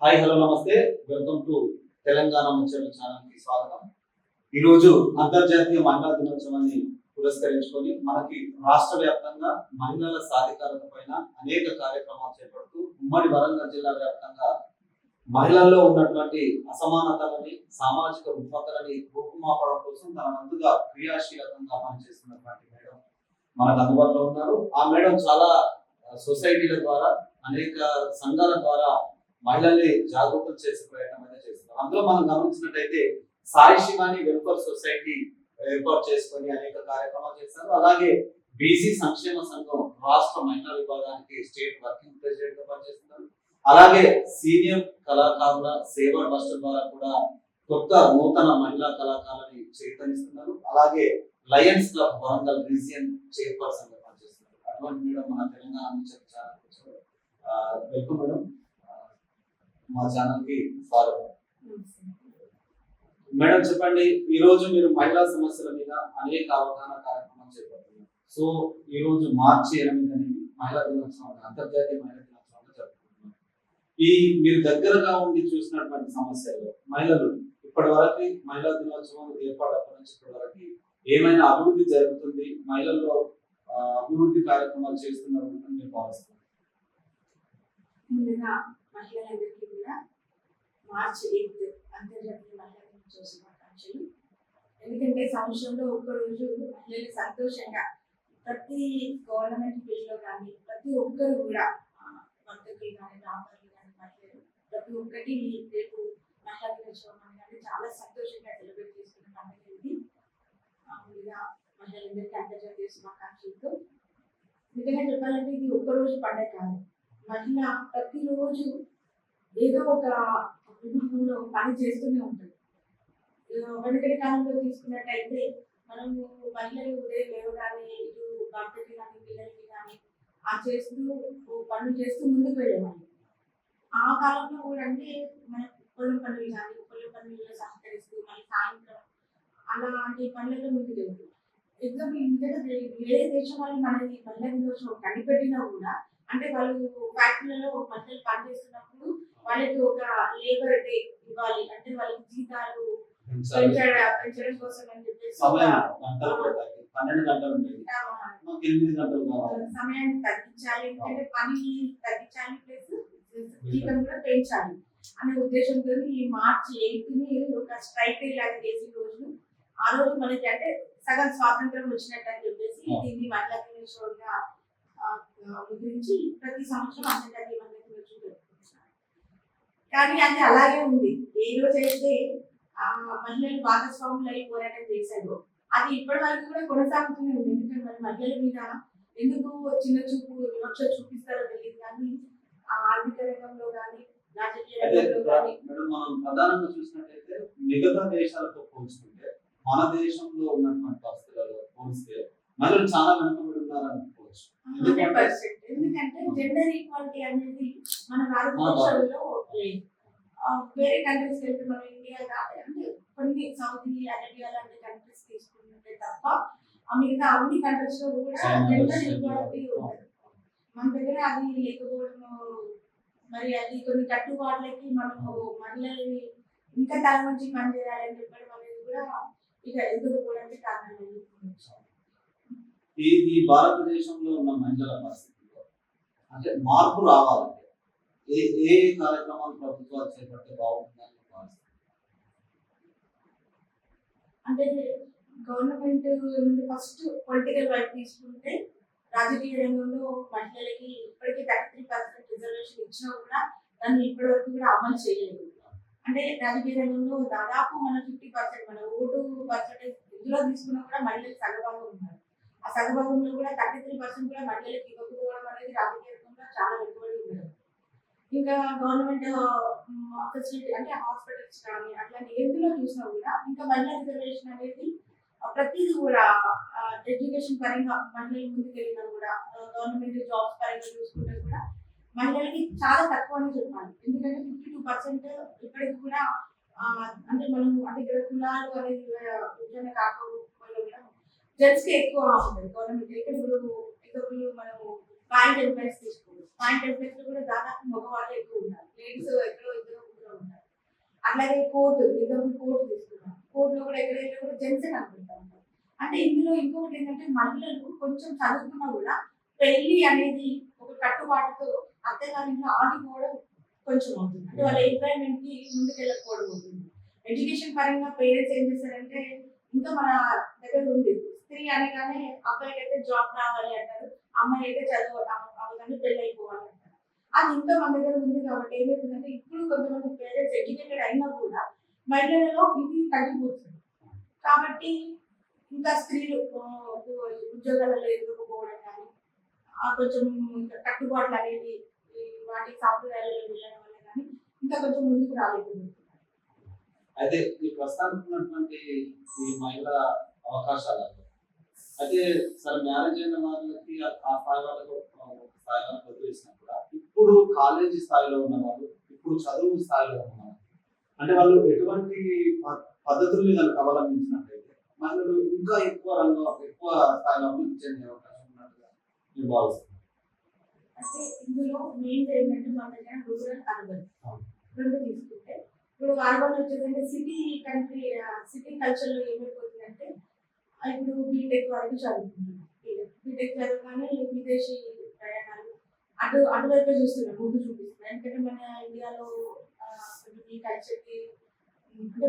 Hi hello నమస్తే, welcome to Telangana ముచ్చట్లు channel కి స్వాగతం. ఈ రోజు అంతర్జాతీయ మహిళా దినోత్సవాన్ని పురస్కరించుకొని మనకి రాష్ట్ర వ్యాప్తంగా మహిళల సాధికారత పైన అనేక కార్యక్రమాలు చేపడుతూ ఉమ్మడి వరంగల్ జిల్లా వ్యాప్తంగా మహిళల్లో ఉన్నటువంటి అసమానతలని, సామాజిక రుగ్మతలని రూపుమాపడం కోసం తన వంతుగా క్రియాశీలకంగా పనిచేస్తున్నటువంటి మేడం మనకు అందుబాటులో ఉన్నారు. ఆ మేడం చాలా సొసైటీల ద్వారా, అనేక సంఘాల ద్వారా మహిళల్ని జాగృతం చేసే ప్రయత్నం అయితే చేస్తున్నారు. అందులో మనం గమనించినట్టయితే సాయి శివాని వెల్ఫేర్ సొసైటీ ఏర్పాటు చేసుకొని అనేక కార్యక్రమాలు చేస్తారు. అలాగే బీసీ సంక్షేమ సంఘం రాష్ట్ర మహిళా విభాగానికి స్టేట్ వర్కింగ్ ప్రెసిడెంట్ గా పనిచేస్తున్నారు. అలాగే సీనియర్ కళాకారుల సేవా ట్రస్ట్ ద్వారా కూడా కొత్త నూతన మహిళా కళాకారులని చైతన్యిస్తున్నారు. అలాగే Lions club Warangal region chairperson గా పనిచేస్తున్నారు. అటువంటి మేడం మన తెలంగాణ వెల్కమ్ మేడం, మా ఛానల్ కి స్వాగతం. మేడం చెప్పండి, ఈ రోజు మీరు మహిళా సమస్యల మీద అనేక అవగాహన కార్యక్రమాలు చేపడుతున్నారు. సో ఈ రోజు మార్చి 8 అనేది మహిళా దినోత్సవం, అంతర్జాతీయ మహిళా దినోత్సవంగా జరుపుకుంటున్నారు. ఈ మీరు దగ్గరగా ఉండి చూసినటువంటి సమస్యలు, మహిళలు ఇప్పటి వరకు మహిళా దినోత్సవం ఏర్పాటప్పటి నుంచి ఇప్పటి వరకు ఏమైనా అభివృద్ధి జరుగుతుంది, మహిళల్లో అభివృద్ధి కార్యక్రమాలు చేస్తున్నారు అని మీరు భావిస్తున్నారు? మహిళలందరికీ కూడా మార్చి 8 అంతర్జాతీయ మహిళా దినోత్సవ శుభాకాంక్షలు. ఎందుకంటే సంవత్సరంలో ఒక్కరోజు మహిళలు సంతోషంగా ప్రతి గవర్నమెంట్ ఫీల్డ్లో కానీ ప్రతి ఒక్కరు కూడా వర్తకులు కానీ, వ్యాపారులు కానీ, మహిళలు ప్రతి ఒక్కటి రేపు మహిళా దినోత్సవం అనేది చాలా సంతోషంగా సెలబ్రేట్ చేసుకున్న పండుగ ఇది. ముందుగా మహిళలందరికీ అంతర్జాతీయ శుభాకాంక్షలతో. నిజంగా చెప్పాలంటే ఇది ఒక్కరోజు పండుగ కాదు. మహిళ ప్రతిరోజు ఏదో ఒక విభాగంలో పని చేస్తూనే ఉంటుంది. వెనుకటి కాలంలో తీసుకున్నట్టయితే మనము మహిళలు ఉదయం లేవగానే ఇటు భర్తకి కానీ పిల్లలకి కానీ చేస్తూ పనులు చేస్తూ ముందుకు వెళ్ళేవాళ్ళు. ఆ కాలంలో కూడా అంటే మన పొలం పనులు కానీ, పొలం పనుల్లో సహకరిస్తూ మళ్ళీ సాయంత్రం అలాంటి పనులలో ముందుకు వెళ్తారు. ఎగ్జాంపుల్ ఇంతగా వేరే దేశం వాళ్ళు మనది మహిళా దినోత్సవం కనిపెట్టినా కూడా, అంటే వాళ్ళు ఫ్యాక్టరీలలో మహిళలు పనిచేస్తున్నప్పుడు వాళ్ళకి ఒక లేబర్ డే ఇవ్వాలి, అంటే వాళ్ళకి జీతాలు పెంచడం కోసం అని చెప్పేసి సమయాన్ని తగ్గించాలి, ఎందుకంటే పని తగ్గించాలి ప్లస్ జీతం కూడా పెంచాలి అనే ఉద్దేశంతో ఈ మార్చి 8ని ఒక స్ట్రైక్ డే లాగా చేసిన రోజు, ఆ రోజు మనకి అంటే సగం స్వాతంత్రం వచ్చినట్టు అని చెప్పేసి దీన్ని మహిళా దినోత్సవంగా గురించి ప్రతి సంవత్సరం అంతర్జాతీయ మహిళా దినోత్సవం జరుపుకుంటున్నారు. కానీ అది అలాగే ఉంది. ఏ రోజైతే మహిళలు భాగస్వాములు అయి పోరాటం చేశారో అది ఇప్పటి వరకు కూడా కొనసాగుతూనే ఉంది. ఎందుకంటే మరి మహిళల మీద ఎందుకు చిన్న చూపు, వివక్ష చూపిస్తారో తెలియదు, కానీ ఆర్థిక రంగంలో కానీ, రాజకీయ రంగంలో కానీ మనం ప్రధానంగా చూసినట్లయితే మిగతా దేశాలతో పోల్చుకుంటే మన దేశంలో ఉన్నటువంటి పరిస్థితులలో పోలిస్తే మహిళలు చాలా వెనుకబడి ఉన్నారని అనుకోవచ్చు. 100%. ఎందుకంటే జెండర్ ఈక్వాలిటీ అనేది మన భారతదేశంలో లేదు. వేరే కంట్రీస్ వెళ్తే మనం ఇండియా అంటే కొన్ని సౌదీ అరేబియా లాంటి కంట్రీస్ తీసుకుంటే తప్ప మిగతా అన్ని కంట్రీస్ లో కూడా జెండర్ ఈక్వాలిటీ ఉంటుంది. మన దగ్గర అది లేకపోవడం, మరి అది కొన్ని కట్టుబాట్లకి మనము మహిళలని ఇంకా తల నుంచి పనిచేయాలని చెప్పడం అనేది కూడా ఇక ఎదుర్కోవడానికి కారణం. ఈ భారతదేశంలో ఉన్న మహిళల పరిస్థితుల్లో అంటే మార్పు రావాలంటే ఏ ఏ కార్యక్రమాలు ప్రభుత్వాలు చేపడితే బాగుంటుందని భావిస్తారు? అంటే గవర్నమెంట్ నుండి ఫస్ట్ పొలిటికల్ వైపు తీసుకుంటే, రాజకీయ రంగంలో మహిళలకి ఇప్పటికీ 33% రిజర్వేషన్ ఇచ్చినా కూడా దాన్ని ఇప్పటి వరకు కూడా అమలు చేయలేదు. అంటే రాజకీయ రంగంలో దాదాపు మన 50% మన ఓటు పర్సెంటేజ్ ఇందులో తీసుకున్నా కూడా మహిళలు సగభాగం ఉన్నారు. ఆ సగభాగంలో కూడా 33% కూడా మహిళలకు ఇవ్వకపోవడం అనేది రాజకీయ రంగంలో చాలా వెనుకబడి ఉన్నారు. ఇంకా గవర్నమెంట్ ఫెసిలిటీ అంటే హాస్పిటల్స్ కానీ అట్లాంటి ఎందులో చూసినా కూడా ఇంకా మహిళా రిజర్వేషన్ అనేది ప్రతిదీ కూడా ఎడ్యుకేషన్ పరంగా మహిళలు ముందుకెళ్ళినా కూడా, గవర్నమెంట్ జాబ్స్ పరంగా చూసుకుంటే కూడా మహిళలకి చాలా తక్కువ అని చెప్పాలి. ఎందుకంటే 52% ఇప్పటికి కూడా అంటే మనం అంటే ఇక్కడ కులాలు అనేది విభజన కాకపోవడం కూడా జెంట్స్ కి ఎక్కువ ఉంటుంది గవర్నమెంట్. ఇక్కడ ఇప్పుడు మనము బ్యాంక్ ఎంప్లాయీస్ తీసుకోవచ్చు, పాయింట్ ఎంప్లాయ్స్ లో కూడా దాదాపు మగవాళ్ళు ఎక్కువ ఉంటారు, లేడీస్ ఎక్కడో ఇద్దరు ముగ్గురు ఉంటారు. అట్లాగే కోర్టు, ఎగ్జాంపుల్ కోర్టు తీసుకున్నాం, కోర్టులో కూడా ఎక్కడైనా కూడా జెంట్స్ కనుకుంటా ఉంటారు. అంటే ఇందులో ఇంకొకటి ఏంటంటే మహిళలు కొంచెం చదువుకున్నా కూడా పెళ్లి అనేది ఒక కట్టుబాటుతో అత్తగారింట్లో ఆగిపోవడం కొంచెం అవుతుంది. అంటే వాళ్ళ ఎంప్లాయ్మెంట్ కి ముందుకు వెళ్ళకపోవడం అవుతుంది. ఎడ్యుకేషన్ పరంగా పేరెంట్స్ ఏం చేస్తారంటే, ఇంకా మన దగ్గర ఉంది స్త్రీ అనగానే అబ్బాయికి అయితే జాబ్ రావాలి అంటారు, అమ్మాయి అయితే చదువు అవగానే పెళ్లి అయిపోవాలి అంటారు. అది ఇంకా మన దగ్గర ఉంది కాబట్టి ఏమవుతుందంటే ఇప్పుడు కొంతమంది పేరెంట్స్ ఎడ్యుకేటెడ్ అయినా కూడా మహిళలలో ఇది తగ్గిపోతుంది. కాబట్టి ఇంకా స్త్రీలు ఉద్యోగాలలో ఎదుర్కోపోవడం కానీ కొంచెం ఇంకా కట్టుబాట్లు అనేవి వాటి సాంప్రదాయాలలో వెళ్ళడం వల్ల కానీ ఇంకా కొంచెం ముందుకు రాలేకపోతుంది. అయితే ఈ ప్రస్తుతానికి ఉన్నటువంటి ఈ మహిళా అవకాశాలు అయితే సరే మ్యారేజ్ అయిన వాళ్ళకి ఆ స్థాయి వాళ్ళకు ఒక స్థాయి వాళ్ళకి వదిలేసినా కూడా ఇప్పుడు కాలేజీ స్థాయిలో ఉన్న వాళ్ళు, ఇప్పుడు చదువు స్థాయిలో ఉన్న వాళ్ళు, అంటే వాళ్ళు ఎటువంటి పద్ధతుల్ని కనుక అవలంబించినట్లయితే మహిళలు ఇంకా ఎక్కువ స్థాయిలో అభివృద్ధి చెందే అవకాశం ఉన్నట్టుగా నేను భావిస్తున్నాను. అంటే ఇందులో మెయిన్ ఏంటంటే మన దగ్గర రూరల్ అర్బన్ రెండు తీసుకుంటే, ఇప్పుడు అర్బన్ వచ్చేదంటే సిటీ కల్చర్ లో ఏమైపోతుందంటే ఇప్పుడు బీటెక్ వరకు చదువుకుంటున్నాం, బీటెక్ చదవగానే విదేశీ ప్రయాణాలు అటువైపే చూస్తున్నాం, ముందు చూపిస్తున్నాం. ఎందుకంటే మన ఇండియాలో కొంచెం ఈ కల్చర్కి అంటే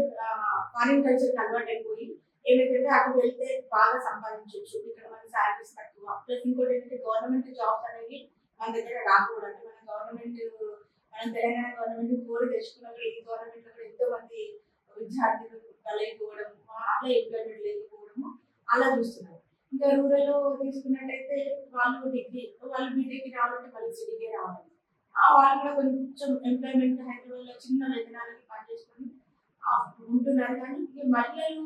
ఫారిన్ కల్చర్కి అలవాటు అయిపోయి ఏమైతే అటు వెళ్తే బాగా సంపాదించవచ్చు, ఇక్కడ మన శాలరీస్ తక్కువ, ప్లస్ ఇంకోటి ఏంటంటే గవర్నమెంట్ జాబ్స్ అనేవి మన దగ్గర రాకూడదు. అంటే మన తెలంగాణ గవర్నమెంట్ కోరి తెచ్చుకున్నప్పుడు ఈ గవర్నమెంట్ లో ఎంతో మంది విద్యార్థులు లేకపోవడం, అలా ఎంప్లాయ్మెంట్ లేకపోవడము అలా చూస్తున్నారు. ఇంకా రూరల్ లో తీసుకున్నట్టయితే వాళ్ళు బీటెక్ రావాలంటే మళ్ళీ సిటీకే రావాలి, వాళ్ళు కూడా కొంచెం ఎంప్లాయ్మెంట్ హైదరాబాద్ లో చిన్న వేతనాలకి పనిచేసుకొని ఉంటున్నారు. కానీ మహిళలని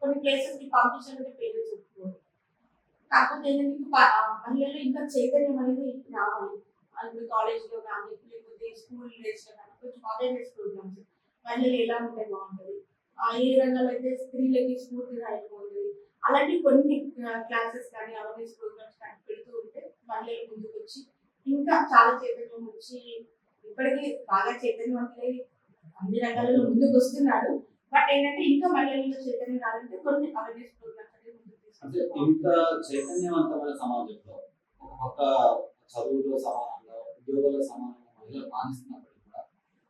కొన్ని ప్లేసెస్ కి పంపించాలంటే పేరెంట్స్ ఒప్పుకోరు. కాకపోతే ఏంటంటే మహిళలు ఇంకా చైతన్యం అనేది రావాలి. ఇప్పుడు కాలేజ్ లో కానీ లేకపోతే స్కూల్ డేస్ లో కానీ కొంచెం అవేర్నెస్ ప్రోగ్రామ్స్ మహిళలు ఎలా ఉంటే బాగుంటుంది, ఏ రంగంలో అయితే స్త్రీలకి స్ఫూర్తిగా అయిపోతుంది, అలాంటి కొన్ని క్లాసెస్ కానీ అవేర్నెస్ ప్రోగ్రామ్స్ కానీ పెడుతూ ఉంటే మహిళలు ముందుకు వచ్చి ఇంకా చాలా చైతన్యం వచ్చి ఇప్పటికీ బాగా చైతన్యవంతులై అన్ని రంగాలలో ముందుకు వస్తున్నారు. బట్ ఏంటంటే ఇంకా మహిళల్లో చైతన్యం రావాలంటే కొన్ని అవేర్నెస్ ప్రోగ్రామ్స్ అనేది ముందుకు అంటే తీసుకుంటారు. ఇంత చైతన్యవంతమైన సమాజంలో ఒక పక్క చదువులో సమానంగా ఉద్యోగాల్లో సమానంగా మహిళలు రాణిస్తున్నప్పటికీ కూడా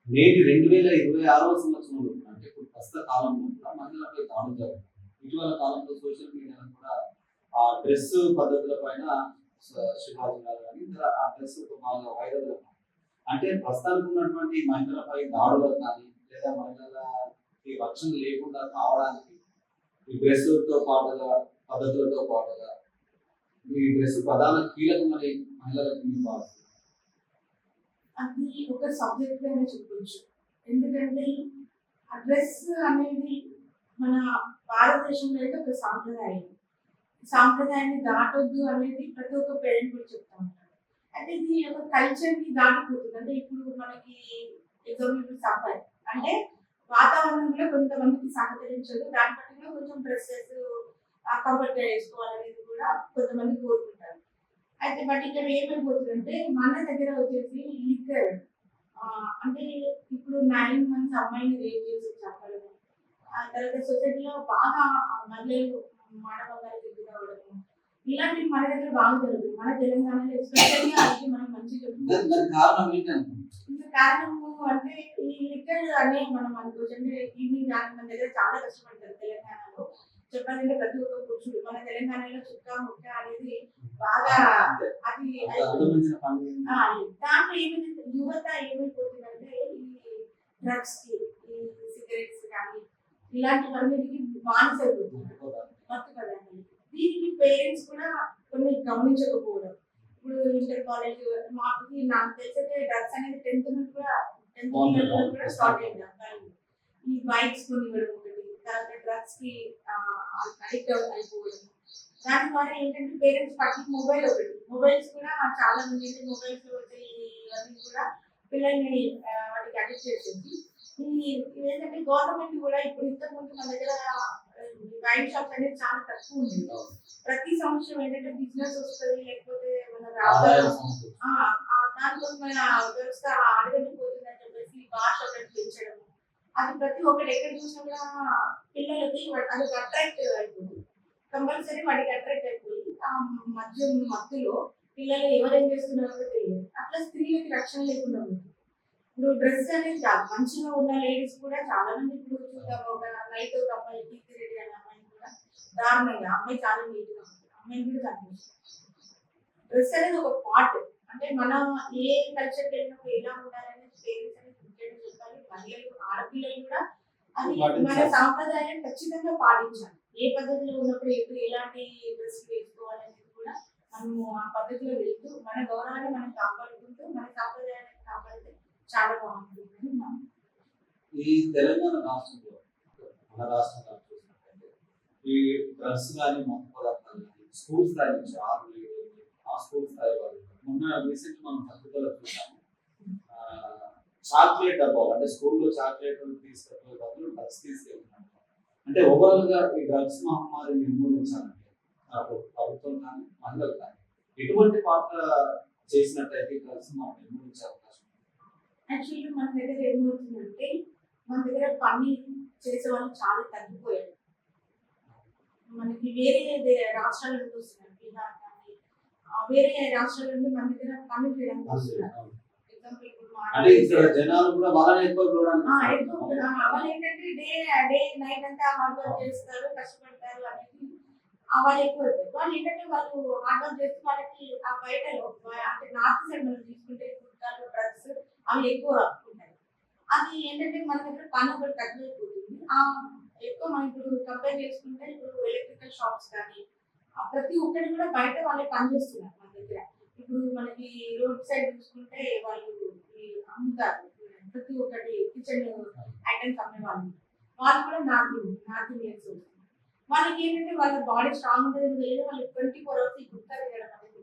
నేటి 2026వ సంవత్సరంలో కూడా, అంటే ఇప్పుడు ప్రస్తుత కాలంలో కూడా మహిళలపై దాడులు జరుగుతుంది. ఇటీవల కాలంలో సోషల్ మీడియాలో కూడా ఆ డ్రెస్ పద్ధతుల పైన శివాజీ గారు కానీ ఆ డ్రెస్ బాగా వైరల్ అవుతుంది. అంటే ప్రస్తుతానికి ఉన్నటువంటి మహిళలపై దాడులకు కానీ లేదా మహిళలకి రక్షణ లేకుండా కావడానికి ఈ డ్రెస్సులతో పాటుగా పద్ధతులతో పాటుగా ఈ డ్రెస్ ప్రధాన కీలకమని మహిళలకు మీరు భావిస్తున్నారు. అది ఒక సబ్జెక్ట్ గానే చెప్పొచ్చు. ఎందుకంటే ఆ డ్రెస్ అనేది మన భారతదేశంలో అయితే ఒక సాంప్రదాయాన్ని దాటొద్దు అనేది ప్రతి ఒక్క పేరెంట్ కూడా చెప్తా ఉంటారు. అయితే ఇది ఒక కల్చర్ ని దాటిపోతుంది. అంటే ఇప్పుడు మనకి ఎగ్జాంపుల్ సమ్మర్ అంటే వాతావరణం కూడా కొంతమందికి సహకరించదు, దాని బట్టి కూడా కొంచెం డ్రెస్సెస్ కంఫర్ట్ గా వేసుకోవాలనేది కూడా కొంతమంది కోరుకుంటారు. అయితే బట్ ఇక్కడ ఏమైపోతుందంటే మన దగ్గర వచ్చేసి లిక్కర్ అంటే ఇప్పుడు 9 months అమ్మాయిని రేప్ చేసి చెప్పడం, ఆ తర్వాత సొసైటీలో బాగా మహిళలు మానవంగాలకు ఎదురవ్వడము, ఇలాంటివి మన దగ్గర బాగా జరుగుతుంది. మన తెలంగాణలో ఎస్పెషల్గా అయితే మనం మంచిగా ఇంకా కారణము అంటే ఈ లిక్కర్ అనే మనం అనుకోవచ్చు. అంటే ఈవినింగ్ మన దగ్గర చాలా కష్టపడతారు తెలంగాణలో. చెప్పాలంటే ప్రతి ఒక్క పురుషుడు మన తెలంగాణలో చుక్క ముక్క అనేది బాగా అది దాంట్లో ఏమైంది యువత ఏమైపోతుందంటే ఈ డ్రగ్స్ కి, ఈ సిగరెట్స్ కానీ ఇలాంటివన్నిటికి బానిసైపోతున్నారు, మత్తు పదార్థాలు. దీనికి పేరెంట్స్ కూడా కొన్ని గమనించకపోవడం. ఇప్పుడు ఇంటర్ కాలేజ్ మాకు నాకు తెలిసైతే డ్రగ్స్ అనేది 10th నుంచి కూడా 10th కూడా స్టార్ట్ అయింది అబ్బాయిలు. ఈ బైక్స్ కొని ఇవ్వడం ఒకటి, తర్వాత డ్రగ్స్ కి అడిక్ట్ అయిపోవడం. దాని ద్వారా ఏంటంటే పేరెంట్స్ పట్ల మొబైల్స్ కూడా చాలా మంది అయితే మొబైల్స్ లో వచ్చే ఇవన్నీ కూడా పిల్లల్ని వాటికి అడిక్ట్ చేసేది. ఏంటంటే గవర్నమెంట్ కూడా ఇప్పుడు ఇంతకు ముందు మన దగ్గర వైన్ షాప్స్ అనేది చాలా తక్కువ ఉంది. ప్రతి సంవత్సరం ఏంటంటే బిజినెస్ వస్తుంది, లేకపోతే మన దానికోసం మన వ్యవస్థ అడగడిపోతుందని చెప్పేసి భాష ఒకటి పెంచడం, అది ప్రతి ఒక్కటి ఎక్కడ చూసినా కూడా పిల్లలకి అది అట్రాక్ట్ అయిపోతుంది. కంపల్సరీ వాడికి అట్రాక్ట్ అయిపోయి ఆ మత్తులో పిల్లలు ఎవరేం చేస్తున్నారో తెలియదు. అట్లా స్త్రీలకి రక్షణ లేకుండా ఉంటుంది. ఇప్పుడు డ్రెస్ అనేది చాలా మంచిగా ఉన్న లేడీస్ కూడా చాలా మంది ఇప్పుడు చూద్దాం, ఒక నైట్ ఒక అమ్మాయి కీర్తి రెడ్డి అనే అమ్మాయిని కూడా దారుణంగా, అమ్మాయి చాలా నీట్ గా ఉంటుంది, అమ్మాయిని కూడా కనిపిస్తుంది. డ్రెస్ అనేది ఒక పార్ట్. అంటే మనం ఏ కల్చర్కి వెళ్ళినప్పుడు ఎలా ఉండాలనేది పేరెంట్స్ అనేది ముఖ్యంగా చెప్పాలి. మహిళలు, ఆడపిల్లలు కూడా అది మన సాంప్రదాయాన్ని ఖచ్చితంగా పాటించాలి. ఏ పద్ధతిలో ఉన్నప్పుడు ఎప్పుడు ఎలాంటి డ్రెస్ వేసుకోవాలనేది కూడా మనము ఆ పద్ధతిలో వెళ్తూ మన గౌరవాన్ని మనం కాపాడుకుంటూ మన సాంప్రదాయాన్ని కాపాడితే చాలా బాగుంటుంది. ఈ తెలంగాణ రాష్ట్రంలో, మన రాష్ట్రంలో చూసినట్టయితే ఈ డ్రగ్స్ కానీ మత్తు పదార్థాలు కానీ స్కూల్ స్థాయి నుంచి 6 ఆ స్కూల్ స్థాయి వాళ్ళు మొన్న రీసెంట్ మనం పత్రికలో చూసాము. చాక్లెట్ డబ్బాలు, అంటే స్కూల్లో చాక్లెట్ తీసుకెళ్ళే బదులు డ్రగ్స్ తీసుకెళ్తున్నారు. అంటే ఓవరాల్ గా ఈ డ్రగ్స్ మహమ్మారిని నిర్మూలించాలంటే ప్రభుత్వం కానీ మహిళలు కానీ ఎటువంటి పాత్ర చేసినట్టయితే ఈ డ్రగ్స్ మనం నిర్మూలించే అవకాశం ఉంది? యాక్చువల్లీ మన దగ్గర ఏమవుతుందంటే మన దగ్గర పని చేసే వాళ్ళు చాలా తగ్గిపోయారు. మనకి వేరే రాష్ట్రాల నుండి వస్తున్నారు, బీహార్ కానీ వేరే రాష్ట్రాల నుండి మన దగ్గర పని చేయడానికి వస్తున్నారు. ఎగ్జాంపుల్ ఇప్పుడు అంటే ఇక్కడ జనాలు కూడా బాగానే ఎక్కువ వాళ్ళు ఏంటంటే డే నైట్ అంతా హార్డ్ వర్క్ చేస్తారు, కష్టపడతారు అనేది వాళ్ళు ఎక్కువ. వాళ్ళు ఏంటంటే వాళ్ళు హార్డ్ వర్క్ చేస్తే వాళ్ళకి ఆ బయటలో అంటే నార్త్ సైడ్ మనం తీసుకుంటే గుట్కాలు, డ్రగ్స్ అవి ఎక్కువ ఉంటాయి. అది ఏంటంటే మన దగ్గర పని ఒకటి తగ్గిపోతుంది. ఎక్కువ మనం ఇప్పుడు కంపేర్ చేసుకుంటే ఇప్పుడు ఎలక్ట్రికల్ షాప్స్ కానీ ప్రతి ఒక్కటి కూడా బయట వాళ్ళే పనిచేస్తున్నారు మన దగ్గర. ఇప్పుడు మనకి రోడ్ సైడ్ చూసుకుంటే వాళ్ళు అమ్ముతారు ప్రతి ఒక్కటి, కిచెన్ ఐటమ్స్ అమ్మే వాళ్ళు కూడా నార్త్ ఇండియన్స్ వస్తున్నారు. వాళ్ళకి ఏంటంటే వాళ్ళ బాడీ స్ట్రాంగ్ ఉంటుంది తెలియదు, వాళ్ళు 24 hours ఈ గుర్తారు చేయడం అనేది.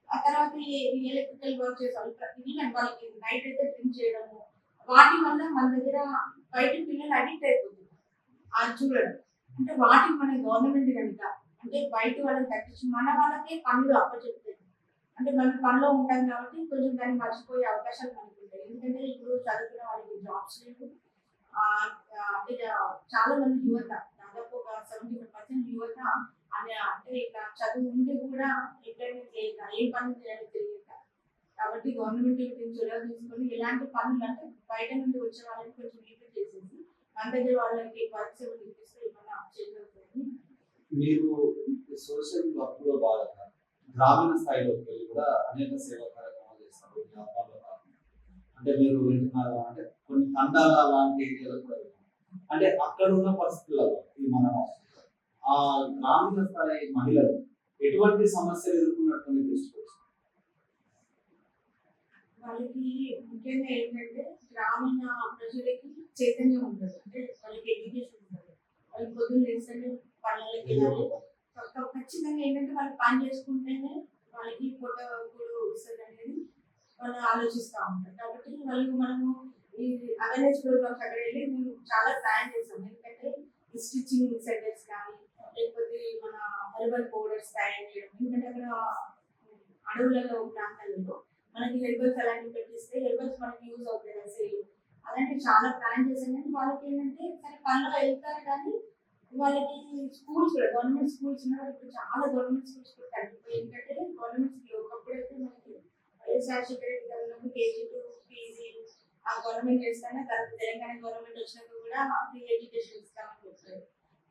ఆ తర్వాత ఈ ఎలక్ట్రికల్ వర్క్ చేసే వాళ్ళు ఈవెన్ వాళ్ళకి నైట్ అయితే డ్రింక్ చేయడము, వాటి వల్ల మన దగ్గర బయట పిల్లలు అడిక్ట్ అయిపోతున్నారు. అది చూడడం అంటే వాటికి మన గవర్నమెంట్ కనుక అంటే బయట వాళ్ళని తగ్గించి మన వాళ్ళకే పనులు అప్పచెప్తాయి. అంటే మనం పనిలో ఉంటాం కాబట్టి కొంచెం దాన్ని మర్చిపోయే అవకాశాలు మనకు ఉంటాయి. ఎందుకంటే ఇప్పుడు చదువుకున్న వాళ్ళకి జాబ్స్ లేవు. అంటే చాలా మంది యువత, దాదాపు ఒక 75% యువత అంటే ఇట్లా చదువు ఉండి కూడా ఎంప్లాయ్మెంట్ లేక ఏం పనులు చేయాలో తెలియక. కాబట్టి గవర్నమెంట్ చొరవ తీసుకొని ఎలాంటి పనులు అంటే బయట నుండి వచ్చే వాళ్ళని కొంచెం లిమిట్ చేసేసి మన దగ్గర వాళ్ళకి వర్క్స్ ఇప్పిస్తే ఏమన్నా చేయగలుగుతుంది. మీరు సోషల్ వర్క్ లో భాగంగా గ్రామీణ స్థాయిలోకి వెళ్ళి కూడా అనేక సేవా కార్యక్రమాలు చేస్తారు. అంటే మీరు వింటున్నారు అంటే కొన్ని తండాల లాంటి ఏరియాలో కూడా అంటే అక్కడ ఉన్న పరిస్థితులలో ఈ మన ఆ గ్రామీణ స్థాయి మహిళలు ఎటువంటి సమస్యలు ఎదుర్కొన్నట్టు దృష్టికొచ్చింది? వాళ్ళకి ముఖ్యంగా ఏంటంటే గ్రామీణ ప్రజలకి చైతన్యం ఉంటుంది, అంటే వాళ్ళకి ఎడ్యుకేషన్ ఉంటుంది. వాళ్ళకి పొద్దున్న లేస్తేనే పనులకి వెళ్ళాలి. ఖచ్చితంగా ఏంటంటే వాళ్ళు పని చేసుకుంటేనే వాళ్ళకి పొట్ట కూడా వస్తుంది అనేది వాళ్ళు ఆలోచిస్తూ ఉంటారు. కాబట్టి మనము ఈ అవేర్నెస్ ప్రోగ్రామ్స్ అక్కడ వెళ్ళి మేము చాలా ప్లాన్ చేస్తాం. ఎందుకంటే ఈ స్టిచ్చింగ్ సెంటర్స్ కానీ లేకపోతే మన హెర్బల్ పౌడర్స్ తయారు చేయడం, ఎందుకంటే అక్కడ అడవులలో ప్రాంతాలలో మనకి హెర్బల్స్ అలాంటివి పెట్టిస్తే హెర్బల్స్ మనకి యూజ్ అవుతాయి కదా సేల్. అలాంటివి చాలా ప్లాన్ చేసాం. కానీ వాళ్ళకి ఏంటంటే సరే పనులు వెళ్తారు కానీ వాళ్ళకి స్కూల్స్ కూడా గవర్నమెంట్ స్కూల్స్ ఉన్నారు. ఇప్పుడు చాలా గవర్నమెంట్ స్కూల్స్ కూడా తగ్గిపోయి, ఎందుకంటే గవర్నమెంట్ స్కూల్ ఒకప్పుడైతే మనకి వైఎస్ఆర్ కేజీ టు పీజీ ఆ గవర్నమెంట్ చేస్తానే, తర్వాత తెలంగాణ గవర్నమెంట్ వచ్చినాక కూడా ఫ్రీ ఎడ్యుకేషన్ ఇస్తామని చెప్పారు.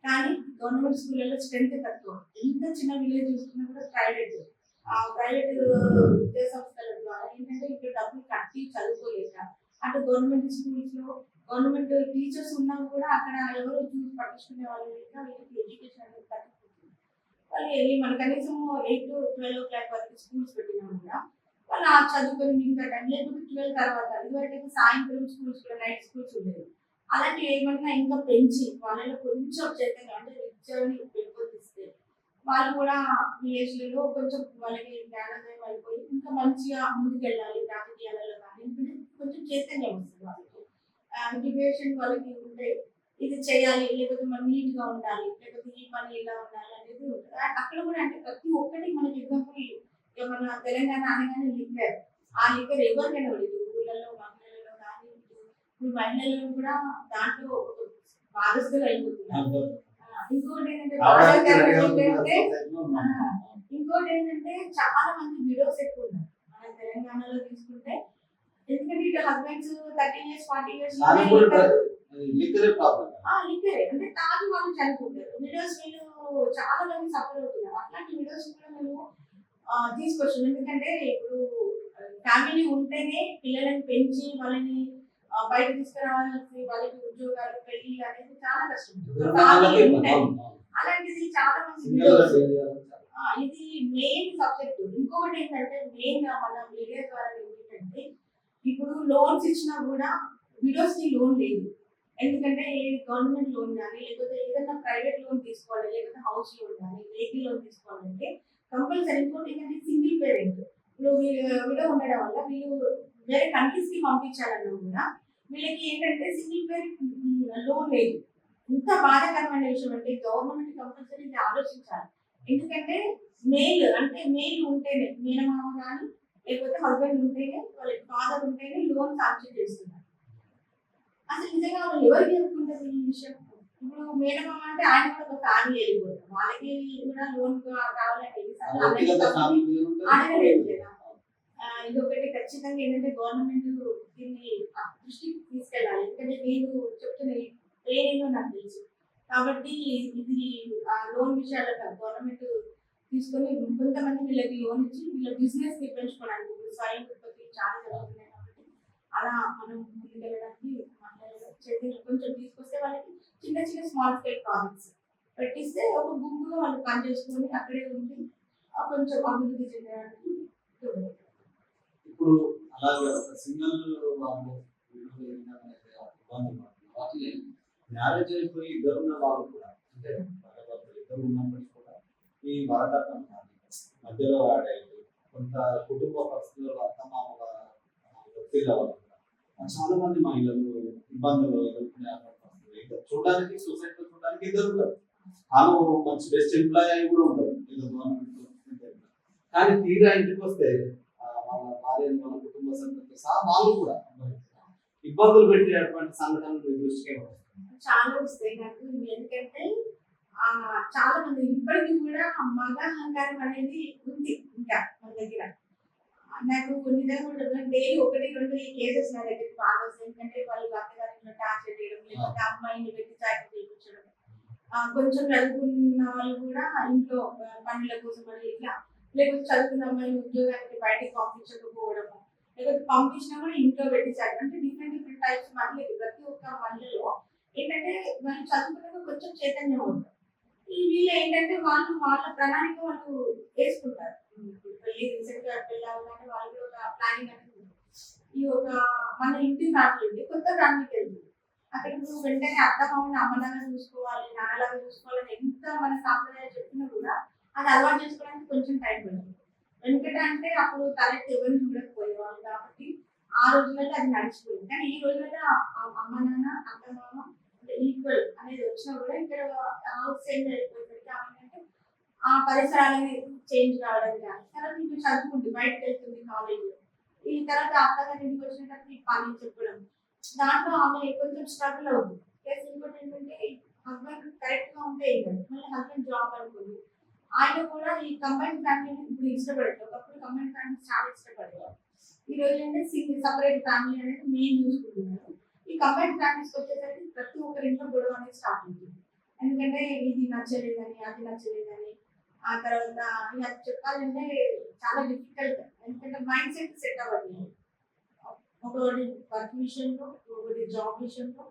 కానీ గవర్నమెంట్ స్కూళ్ళలో స్ట్రెంత్ తక్కువ. ఎంత చిన్న విలేజ్ చూసుకున్నా కూడా ప్రైవేట్ విద్యా సంస్థల ద్వారా ఏంటంటే ఇక్కడ డబ్బులు కట్టి చదువుకోలేక అంటే గవర్నమెంట్ స్కూల్స్ లో గవర్నమెంట్ టీచర్స్ ఉన్నా కూడా అక్కడ ఎవరు చూసి పట్టించుకునే వాళ్ళు లేక వీళ్ళకి ఎడ్యుకేషన్ అనేది తగ్గిపోతుంది. వాళ్ళు వెళ్ళి మన కనీసం 8 to 12 o'clock వరకు స్కూల్స్ పెట్టినా కూడా వాళ్ళు ఆ చదువుకొని మిగతా టైం, లేకపోతే 12 తర్వాత ఇదివరకైతే సాయంత్రం స్కూల్స్ కూడా నైట్ స్కూల్స్ ఉండేవి. అలాంటివి ఏమన్నా ఇంకా పెంచి వాళ్ళలో కొంచెం చైతన్యం అంటే విద్యని పెంపొందిస్తే వాళ్ళు కూడా విలేజ్లలో కొంచెం వాళ్ళకి జ్ఞానోదయం అయిపోయి ఇంకా మంచిగా ముందుకెళ్ళాలి. రాజకీయాలలో కానీ కొంచెం చైతన్యం వస్తుంది వాళ్ళకి. డిబేషన్ వాళ్ళకి ఉంటే ఇది చేయాలి, లేకపోతే మనం నీట్ గా ఉండాలి, లేకపోతే ఈ పని ఇలా ఉండాలి అనేది ఉంటుంది. అక్కడ కూడా అంటే ప్రతి ఒక్కటి మనకి ఎగ్జాంపుల్ మన తెలంగాణ అనగానే లిక్వేర్ ఆ లిక్కర్ ఎవరికైనా కూడా ఇటు ఊళ్ళలో మహిళలలో కానీ ఇప్పుడు మహిళలు కూడా దాంట్లో భాగస్థులు అయిపోతున్నారు. ఇంకోటి ఏంటంటే ఇంకోటి ఏంటంటే చాలా మంది విడోస్ ఎక్కువ ఉన్నారు మన తెలంగాణలో తీసుకుంటే. ఎందుకంటే ఇటు హస్బెండ్స్ 13 years 40 years లిక్కరే ప్రాబ్లం. లిక్కరే అంటే తాగి వాళ్ళు చనిపోతారు. విడోస్ వీళ్ళు చాలా మంది సఫర్ అవుతున్నారు. అట్లాంటి విడోస్ కూడా మేము తీసుకొచ్చాం. ఎందుకంటే ఇప్పుడు ఫ్యామిలీ ఉంటేనే పిల్లలను పెంచి వాళ్ళని బయట తీసుకురావాల్సి వాళ్ళకి ఉద్యోగాలు పెళ్లి అనేది చాలా కష్టం. అలాంటిది చాలా మంది విడోస్ ఇది మెయిన్ సబ్జెక్ట్. ఇంకొకటి ఏంటంటే మెయిన్ మన మీడియా ద్వారా ఏంటంటే ఇప్పుడు లోన్స్ ఇచ్చినా కూడా విడోస్ కి లోన్ లేదు. ఎందుకంటే గవర్నమెంట్ లోన్ కానీ లేకపోతే ఏదైనా ప్రైవేట్ లోన్ తీసుకోవాలి, లేకపోతే హౌస్ లోన్ కానీ వెహికల్ లోన్ తీసుకోవాలంటే కంపల్సరీ. ఇంకోటి ఏంటంటే సింగిల్ పేరెంట్ ఇప్పుడు విడో ఉండడం వల్ల వీళ్ళు వేరే కంట్రీస్ కి పంపించాలన్నా కూడా వీళ్ళకి ఏంటంటే సింగిల్ పేరెంట్ లోన్ లేదు. ఇంత బాధాకరమైన విషయం అంటే గవర్నమెంట్ కంపల్సరీ ఇది ఆలోచించాలి. ఎందుకంటే మెయిల్ ఉంటేనే మేనమామ కానీ లేకపోతే హస్బెండ్ ఉంటేనే వాళ్ళ ఫాదర్ ఉంటేనే లోన్ శాంక్షన్ చేస్తున్నారు. అసలు నిజంగా వాళ్ళు ఎవరికి చెప్పుకుంటారు ఈ విషయం? ఇప్పుడు మేనమామ అంటే ఆయన కూడా ఒక ఫ్యామిలీ వెళ్ళిపోతారు, వాళ్ళకి కూడా లోన్ కావాలంటే అడగలేదు కదా. ఇది ఒకటి ఖచ్చితంగా ఏంటంటే గవర్నమెంట్ దీన్ని దృష్టికి తీసుకెళ్ళాలి. ఎందుకంటే నేను చెప్తున్న పేరేమో నాకు తెలుసు కాబట్టి ఇది లోన్ విషయాల్లో గవర్నమెంట్ తీసుకొని కొంతమంది వీళ్ళకి లోన్ ఇచ్చి వీళ్ళ బిజినెస్ ని పెంచుకోవడానికి స్వయం ఉత్పత్తి చాలా జరుగుతున్నాయి. కాబట్టి అలా మనం ముందుకెళ్ళడానికి చైతన్యం కొంచెం తీసుకొస్తే వాళ్ళకి చిన్న చిన్న స్మాల్ స్కేల్ ప్రాజెక్ట్స్ పెట్టిస్తే ఒక గుంపుగా వాళ్ళు పని చేసుకొని అక్కడే ఉండి కొంచెం అభివృద్ధి చెందడానికి. ఇప్పుడు అలాగే ఒక సింగిల్ వాళ్ళు మ్యారేజ్ అయిపోయి ఇద్దరు ఉన్న వాళ్ళు కూడా అంటే ఇద్దరు ఉన్నప్పటికీ కూడా ఈ వరకట్నం మధ్యలో ఆడేది కొంత కుటుంబ పరిస్థితుల్లో అత్తమామ ఒత్తిళ్ళ వల్ల చాలా మంది మహిళలు ఇబ్బందులు ఎదుర్కొనే చూడడానికి సొసైటీలో చూడడానికి ఇద్దరు ఉంటారు. ఆమె మంచి బెస్ట్ ఎంప్లాయ్ అయి కూడా ఉంటారు గవర్నమెంట్. కానీ తీరా ఇంటికి వస్తే వాళ్ళ భార్య వాళ్ళ కుటుంబ సభ్యులతో సహా వాళ్ళు కూడా ఇబ్బందులు పెట్టేటువంటి సంఘటనలు దృష్టికే చాలా వస్తాయి నాకు. ఎందుకంటే చాలా మంది ఇప్పటికీ కూడా మగ అహంకారం అనేది ఉంది ఇంకా మన దగ్గర. నాకు నిజంగా కూడా డైలీ 1-2 కేసెస్ నా దగ్గర బాగా వస్తాయి. ఎందుకంటే వాళ్ళు అత్తగారిలో టార్చర్ చేయడం, లేకపోతే అమ్మాయిని పెట్టి చాకరీ చేయించడం, కొంచెం చదువుకున్న వాళ్ళు కూడా ఇంట్లో పనుల కోసం అని ఇట్లా, లేకపోతే చదువుకున్న అమ్మాయిని ఉద్యోగానికి బయటకు పంపించకపోవడము, లేకపోతే పంపించినా కూడా ఇంట్లో పెట్టి చాకరీ. అంటే డిఫరెంట్ టైప్స్ మహిళలు ప్రతి ఒక్క మహిళలో ఏంటంటే వాళ్ళు చదువుకున్నాక కొంచెం చైతన్యం అవుతారు. ఈ వీళ్ళు ఏంటంటే వాళ్ళు వాళ్ళ ప్రణాళిక వాళ్ళు వేసుకుంటారు. రీసెంట్ గా వెళ్ళాలని వాళ్ళు కూడా ఒక ప్లానింగ్ అనేది ఈ ఒక మన ఇంటి ఫ్యామిలీ కొత్త ఫ్యామిలీకి వెళ్తుంది. అక్కడ నువ్వు వెంటనే అత్తమామని అమ్మలాగా చూసుకోవాలి, నాన్నలాగా చూసుకోవాలని ఎంత మన సాంప్రదాయాలు చెప్పినా కూడా అది అలవాటు చేసుకోవడానికి కొంచెం టైం పడుతుంది. ఎందుకంటే అంటే అప్పుడు తలెత్తి ఎవరిని చూడకపోయేవాళ్ళు కాబట్టి ఆ రోజులలో అది నడిచిపోయింది. కానీ ఈ రోజులలో అమ్మ నాన్న అత్తమామ ఈక్వల్ అనేది వచ్చినా కూడా ఇక్కడ హౌస్ చేంజ్ అయిపోతుంది. అంటే ఆ పరిసరాలని చేంజ్ కావడం కానీ తర్వాత ఇప్పుడు చదువుకుంటుంది, బయటకు వెళ్తుంది కాలేజ్, ఈ తర్వాత అత్తగారి ఇంటికి వచ్చినప్పుడు ఈ పని చెప్పడం, దాంట్లో ఆమె కొంచెం స్ట్రగుల్ అవుతుంది. ప్లస్ ఇంకోటి ఏంటంటే హస్బెండ్ కరెక్ట్ గా ఉంటే ఇవ్వండి, మళ్ళీ హస్బెండ్ జాబ్ అనుకోండి, ఆయన కూడా ఈ కంబైన్ ఫ్యామిలీని ఇప్పుడు ఇష్టపడతారు. ఒకప్పుడు కంబైన్ ఫ్యామిలీ చాలా ఇష్టపడేవారు. ఈ రోజు అంటే సపరేట్ ఫ్యామిలీ అనేది మెయిన్ చూసుకుంటున్నారు. ఈ కంబైన్ ఫ్యామిలీస్ వచ్చేసరికి ప్రతి ఒక్కరి ఇంట్లో గొడవ అనేది స్టార్ట్ అవుతుంది. ఎందుకంటే ఇది నచ్చలేదని అది నచ్చలేదని, ఆ తర్వాత ఇలా చెప్పాలంటే చాలా డిఫికల్ట్. ఎందుకంటే మైండ్ సెట్ సెట్ అవ్వట్లేదు. ఒకటి వర్క్ విషయంలో, ఒకటి జాబ్ విషయంలో,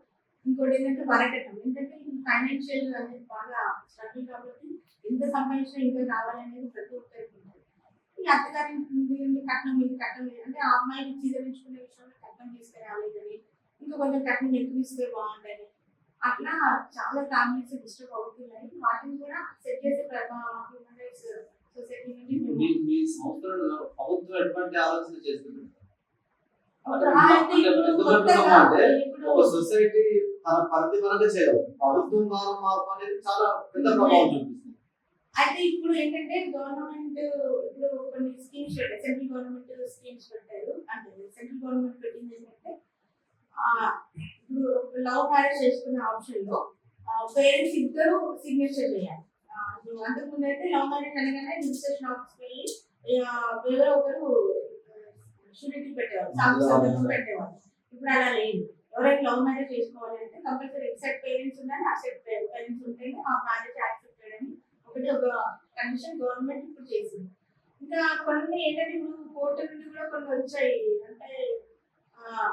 ఇంకోటి ఏంటంటే వరకటం. ఎందుకంటే ఫైనాన్షియల్ అనేది బాగా స్ట్రగుల్ కాబట్టి ఎంత సంపాదించినా ఇంకా కావాలనేది ప్రతి ఒక్కరికి ఉంటుంది. ఈ అత్తగారి కట్నం ఇది కట్నం అంటే ఆ అమ్మాయిని చీదరించుకునే విషయంలో కట్నం తీసుకురాలేదని, ఇంకా కొంచెం కట్నం ఎక్కువ ఇస్తే బాగుంటుంది. అట్లా చాలా ఫ్యామిలీస్ డిస్టర్బ్ అవుతున్నాయి. వాటిని కూడా సెట్ చేసే హ్యూమన్ రైట్స్ సొసైటీ నుండి ప్రభుత్వం ఎటువంటి ఆలోచన చేస్తుంది? సొసైటీ తన పరిధి పరంగా చేయగలదు. ప్రభుత్వం ద్వారా మార్పు అనేది చాలా పెద్ద ప్రభావం చూపిస్తుంది. అయితే ఇప్పుడు ఏంటంటే గవర్నమెంట్ ఇప్పుడు కొన్ని స్కీమ్స్ పెట్టారు, సెంట్రల్ గవర్నమెంట్ స్కీమ్స్ పెట్టారు. అంటే సెంట్రల్ గవర్నమెంట్ పెట్టింది ఏంటంటే ఇప్పుడు లవ్ మ్యారేజ్ చేసుకునే ఆప్షన్ లో పేరెంట్స్ ఇద్దరు సిగ్నేచర్ చేయాలి. ఇప్పుడు అంతకుముందు అయితే లవ్ మ్యారేజ్ అనగానే రిజిస్ట్రేషన్ ఆఫీస్కి వెళ్ళి ఎవరో ఒకరు షూరిటీ పెట్టేవారు, సాగు పెట్టేవారు. ఇప్పుడు అలా లేదు. ఎవరైనా లవ్ మ్యారేజ్ చేసుకోవాలి అంటే కంపల్సరీ ఎక్సెప్ట్ పేరెంట్స్ ఉండాలి, అక్సెప్ట్ పేరెంట్స్ ఉంటేనే ఆ మ్యారేజ్ యాక్సెప్ట్ చేయడం ఒకటి ఒక కండిషన్ గవర్నమెంట్ ఇప్పుడు చేసింది. ఇంకా కొన్ని ఏంటంటే ఇప్పుడు కోర్టు నుండి కూడా కొన్ని వచ్చాయి.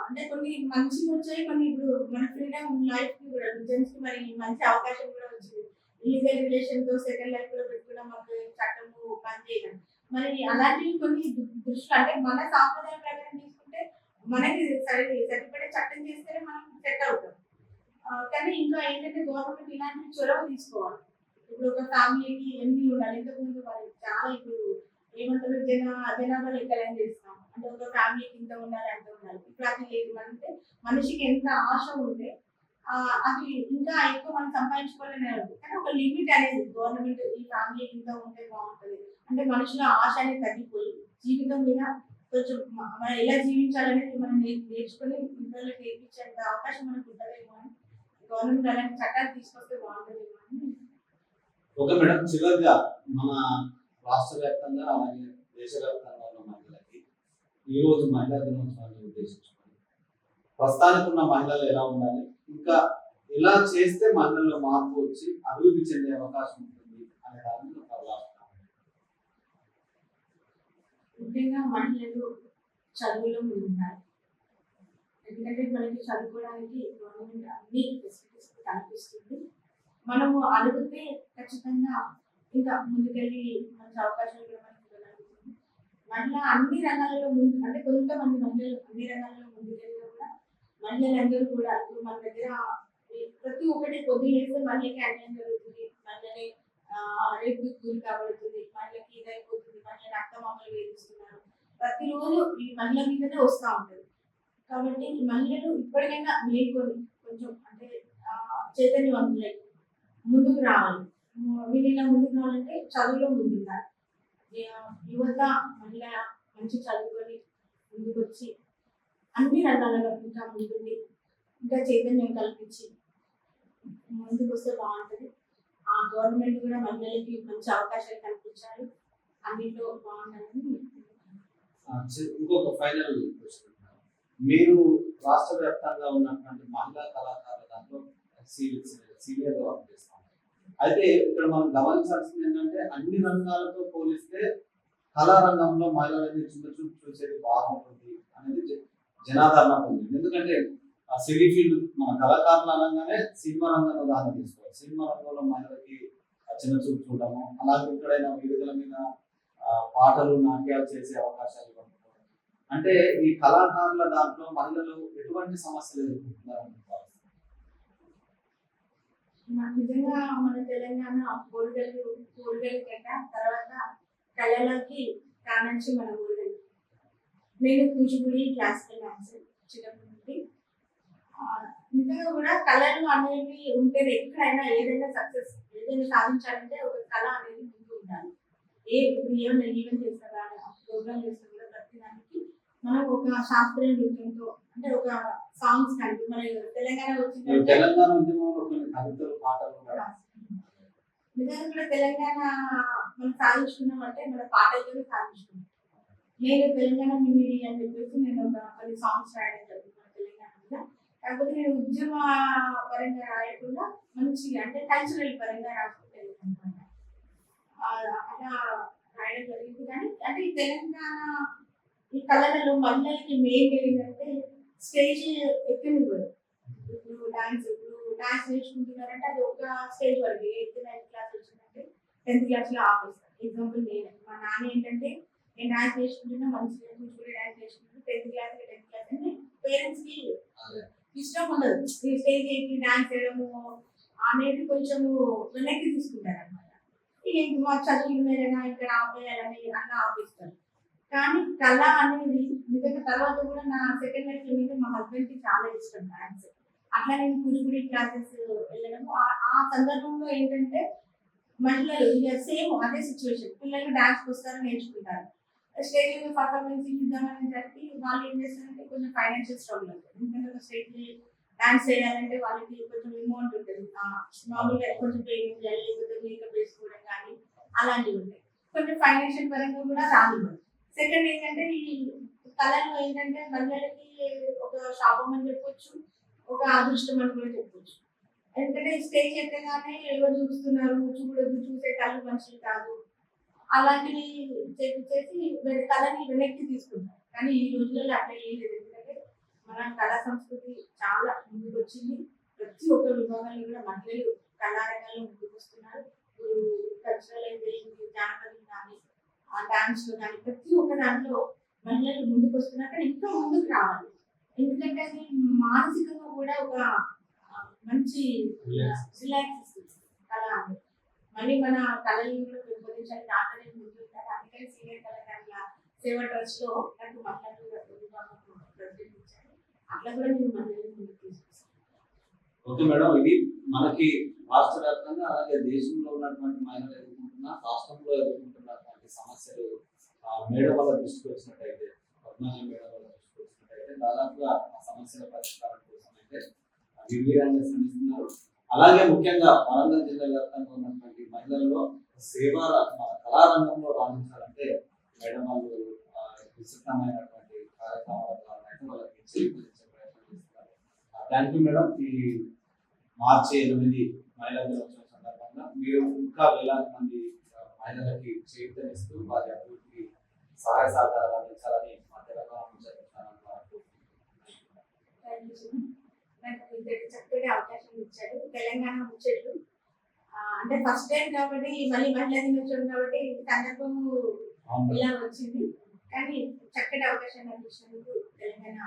అంటే కొన్ని మంచిగా వచ్చాయి, కొన్ని ఇప్పుడు మన ఫ్రీడమ్ లైఫ్ కి కూడా జెంట్స్ కి మరి మంచి అవకాశం కూడా వచ్చింది. ఇల్లీగల్ రిలేషన్ తో సెకండ్ లైఫ్ కూడా పెట్టుకోవడం మాకు చట్టము పనిచేయడం. మరి అలాంటివి కొన్ని దృష్టిలో అంటే మన సాంప్రదాయం ప్రకారం తీసుకుంటే మనకి సరిపడే చట్టం చేస్తేనే మనం సెట్ అవుతాం. కానీ ఇంకా ఏంటంటే గవర్నమెంట్ ఇలాంటి చొరవ తీసుకోవాలి. ఇప్పుడు ఒక ఫ్యామిలీకి ఎన్ని ఉండాలి, ఇంతకుముందు వాళ్ళు చాలా ఇప్పుడు ఏమంటారు జనాభా లెక్కలని చేస్తాం. అంటే ఒక ఫ్యామిలీకి ఇంత ఉండాలి అంత ఉండాలి. ఇప్పుడు అది లేదు. అంటే మనిషికి ఎంత ఆశ ఉంటే అది ఇంకా ఎక్కువ మనం సంపాదించుకోవాలని ఉంటుంది. కానీ ఒక లిమిట్ అనేది గవర్నమెంట్ ఈ ఫ్యామిలీ ఇంత ఉంటే బాగుంటుంది అంటే మనుషుల ఆశ అనేది తగ్గిపోయి జీవితం మీద కొంచెం మనం ఎలా జీవించాలనేది మనం నేర్చుకుని పిల్లలకి నేర్పించేంత అవకాశం మనకు ఉంటుందేమో అని గవర్నమెంట్ అలాంటి చట్టాలు తీసుకొస్తే బాగుంటుందేమో అని. ఓకే మేడం, చివరిగా మన రాష్ట్ర వ్యాప్తంగా అలాగే దేశవ్యాప్తంగా ఉన్న మహిళలకి ఈ రోజు మహిళా దినోత్సవాన్ని ఉద్దేశించుకొని ప్రస్తుతానికి ఉన్న మహిళలు ఎలా ఉండాలి, ఇంకా ఎలా చేస్తే మహిళల్లో మార్పు వచ్చి అభివృద్ధి చెందే అవకాశం ఉంటుంది అనే దాన్ని ఒక ముఖ్యంగా మహిళలు చదువులో ముందుంటారు. ఎందుకంటే మనకి చదువుకోవడానికి గవర్నమెంట్ అన్ని ఫెసిలిటీస్ కల్పిస్తుంది. మనము అడిగితే ఖచ్చితంగా ఇంకా ముందుకెళ్ళి మంచి అవకాశాలు కూడా మనకి కలుగుతుంది. మహిళ అన్ని రంగాలలో ముందు అంటే కొంతమంది మహిళలు అన్ని రంగాలలో ముందుకెళ్ళినా కూడా మహిళలందరూ కూడా ఇప్పుడు మన దగ్గర ప్రతి ఒక్కటి వదిలేస్తే మహిళకి అన్యాయం జరుగుతుంది, మహిళని రేపు గురి కాబడుతుంది, మహిళకి ఇదైపోతుంది, మహిళని అత్తమామలు వేధిస్తున్నారు. ప్రతిరోజు ఈ మహిళ మీదనే వస్తూ ఉంటుంది. కాబట్టి మహిళలు ఇప్పటికైనా మేల్కొని కొంచెం అంటే చైతన్యవంతులై ముందుకు రావాలి. వీళ్ళ ముందుకు రావాలంటే చదువులో ముందుండాలి. యువత మహిళ మంచి చదువుకొని ముందుకు వచ్చి అన్ని రంగాలలో ఇంకా ముందుండి ఇంకా చైతన్యం కల్పించి ముందుకు వస్తే బాగుంటుంది. ఆ గవర్నమెంట్ కూడా మహిళలకి మంచి అవకాశాలు కల్పించాలి, అన్నింటిలో బాగుండాలని. ఇంకొక ఫైనల్ క్వశ్చన్, మీరు రాష్ట్ర వ్యాప్తంగా ఉన్నటువంటి మహిళా కళాకారుల దాంట్లో సీనియర్ గా వర్క్ చేస్తాం. అయితే ఇక్కడ మనం గమనించాల్సింది ఏంటంటే అన్ని రంగాలతో పోలిస్తే కళారంగంలో మహిళలని చిన్న చూపు చూసేది బాగుంటుంది అనేది జనాదరణ పొందింది. ఎందుకంటే ఆ సినీ ఫీల్డ్ మన కళాకారులు అనగానే సినిమా రంగం ఉదాహరణ తీసుకోవాలి. సినిమా రంగంలో మహిళలకి చిన్న చూపు చూడటము, అలాగే ఎక్కడైనా వేదికల మీద పాటలు నాట్యాలు చేసే అవకాశాలు ఇవ్వకపోవడం, అంటే ఈ కళాకారుల దాంట్లో మహిళలు ఎటువంటి సమస్యలు ఎదుర్కొంటున్నారు? నిజంగా మన తెలంగాణ కూరగాయలు కట్ట తర్వాత కళలకి కానుంచి మన ఊరిగలు. నేను కూచిపూడి క్లాసికల్ డాన్స్ చిన్నప్పటి నుండి నిజంగా కూడా కళలు అనేవి ఉంటే ఎక్కడైనా ఏదైనా సక్సెస్ ఏదైనా సాధించాలంటే ఒక కళ అనేది ముందు ఉండాలి. ఇప్పుడు ఏమైనా ఈవెంట్ చేస్తారా ప్రోగ్రామ్ చేస్తాం కూడా ప్రతి దానికి మనం ఒక శాస్త్రీయ నృత్యంతో అంటే ఒక సాంగ్స్ కానీ మన తెలంగాణ వచ్చిందంటే నిజంగా కూడా తెలంగాణ మనం సాధించుకున్నామంటే మన పాటలతో సాధించుకున్నాం. నేను తెలంగాణ మిమిడి అని చెప్పేసి నేను ఒక 10 సాంగ్స్ రాయడం జరుగుతుంది మన తెలంగాణ మీద. కాకపోతే నేను ఉద్యమ పరంగా రాయకుండా మంచిగా అంటే కల్చరల్ పరంగా రాసుకుంటాను అనమాట. అలా రాయడం జరిగింది. కానీ అంటే ఈ తెలంగాణ ఈ కళలలో మహిళలకి మెయిన్ ఏంటంటే స్టేజ్ ఎక్కనివ్వరు. ఇప్పుడు డాన్స్ నేర్చుకుంటున్నారంటే అది ఒక స్టేజ్ వరకు 8th 9th క్లాస్ వచ్చిందంటే 10th క్లాస్ లో ఆపేస్తారు. ఎగ్జాంపుల్ నేను మా నాన్న ఏంటంటే నేను డాన్స్ నేర్చుకుంటున్నా మంచిగా కూచిపూడి డాన్స్ నేర్చుకుంటున్నా 10th క్లాస్ 10th క్లాస్ అంటే పేరెంట్స్ కి ఇష్టం ఉండదు. ఈ స్టేజ్ ఎక్కి డాన్స్ చేయడము అనేది కొంచెము వెనక్కి తీసుకుంటారు అనమాట. ఇక మా చదువుల మీద ఇక్కడ ఆపేయాలని అట్లా ఆపేస్తారు. కానీ కళ అనేది నిజంగా తర్వాత కూడా నా సెకండ్ లైఫ్ ఏంటంటే మా హస్బెండ్ కి చాలా ఇష్టం డాన్స్. అట్లా నేను కూచిపూడి క్లాసెస్ వెళ్ళడము ఆ సందర్భంలో ఏంటంటే మహిళలు సేమ్ అదే సిచ్యువేషన్, పిల్లలు డాన్స్ వస్తారు నేర్చుకుంటారు, స్టేజ్ మీద పర్ఫార్మెన్స్ ఇద్దామనేసరికి వాళ్ళు ఏం చేస్తారంటే కొంచెం ఫైనాన్షియల్ స్ట్రగుల్ అవుతుంది. ఎందుకంటే స్టేజ్ డాన్స్ చేయాలంటే వాళ్ళకి కొంచెం అమౌంట్ ఉంటుంది, మామూలుగా కొంచెం పేమెంట్ చేయాలి, లేకపోతే మేకప్ వేసుకోవడం కానీ అలాంటివి ఉంటాయి. కొంచెం ఫైనాన్షియల్ పరంగా కూడా రాదు. సెకండ్ ఏంటంటే ఈ కళలు ఏంటంటే మహిళలకి ఒక శాపం అని చెప్పొచ్చు, ఒక అదృష్టం అని కూడా చెప్పొచ్చు. ఎందుకంటే స్టేజ్ ఎక్కగానే ఎవరు చూస్తున్నారు, చూడదు, చూసే కళ్ళు మనుషులు కాదు, అలాంటివి చేసి కళని వెనక్కి తీసుకుంటారు. కానీ ఈ రోజులలో అట్లా ఏం లేదు. ఎందుకంటే మన కళా సంస్కృతి చాలా ముందుకు వచ్చింది. ప్రతి ఒక్క విభాగంలో కూడా మహిళలు కళారంగాల్లో ముందుకు వస్తున్నారు. ఇప్పుడు కల్చరల్ అయితే జానపదం కానీ, ఆ డాన్స్ కానీ ప్రతి ఒక్క దాంట్లో మహిళలు ముందుకు వస్తున్నారు. కానీ ఇంకా ముందుకు రావాలి. ఎందుకంటే అది మానసికంగా కూడా ఒక మంచి రిలాక్స్ ఇస్తుంది కళ అంటే. మళ్ళీ మన కళని కూడా పెంపొందించాలి, నాటనే ముందు ఉంటారు. అందుకని సీనియర్ కళాకారుల సేవ ట్రస్ట్ లో నాకు మహిళలు ప్రెసిడెంట్ ఇచ్చారు. అట్లా కూడా నేను మహిళలు ముందుకు తీసుకొస్తాను. ఓకే మేడం, ఇది మనకి రాష్ట్ర వ్యాప్తంగా అలాగే దేశంలో ఉన్నటువంటి మహిళలు ఎదుర్కొంటున్న, రాష్ట్రంలో ఎదుర్కొంటున్నటువంటి సమస్యలు మేడం వల్ల దృష్టికి వచ్చినట్టయితే, పద్మాజీ మేడం వల్ల దృష్టికి వచ్చినట్టయితే దాదాపుగా ఆ సమస్యల పరిష్కారం కోసం అయితే నిర్వీర్యంగా శ్రమిస్తున్నారు. అలాగే ముఖ్యంగా వరంగల్ జిల్లా వ్యాప్తంగా ఉన్నటువంటి మహిళల్లో సేవా కళారంగంలో రాణించాలంటే మేడం వాళ్ళు విస్తృతమైనటువంటి కార్యక్రమాల ద్వారా అయితే వాళ్ళకి చేకూర్చే ప్రయత్నం చేస్తున్నారు. Thank you madam. ఈ మార్చి 8 మహిళా దినోత్సవం సందర్భంగా మీరు ఇంకా వేలాది మంది మహిళలకి చేయూతనిస్తూ వారి అభివృద్ధికి సహాయ సహకారాలు అందించాలని మా తెలంగాణ ముచ్చట్ల నాకు ఇంతటి చక్కటి అవకాశం ఇచ్చారు. తెలంగాణ ముచ్చట్లు అంటే ఫస్ట్ టైం కాబట్టి, మళ్ళీ మహిళా దినోత్సవం కాబట్టి సందర్భం ఇలా వచ్చింది. కానీ చక్కటి అవకాశం నాకు ఇచ్చినందుకు తెలంగాణ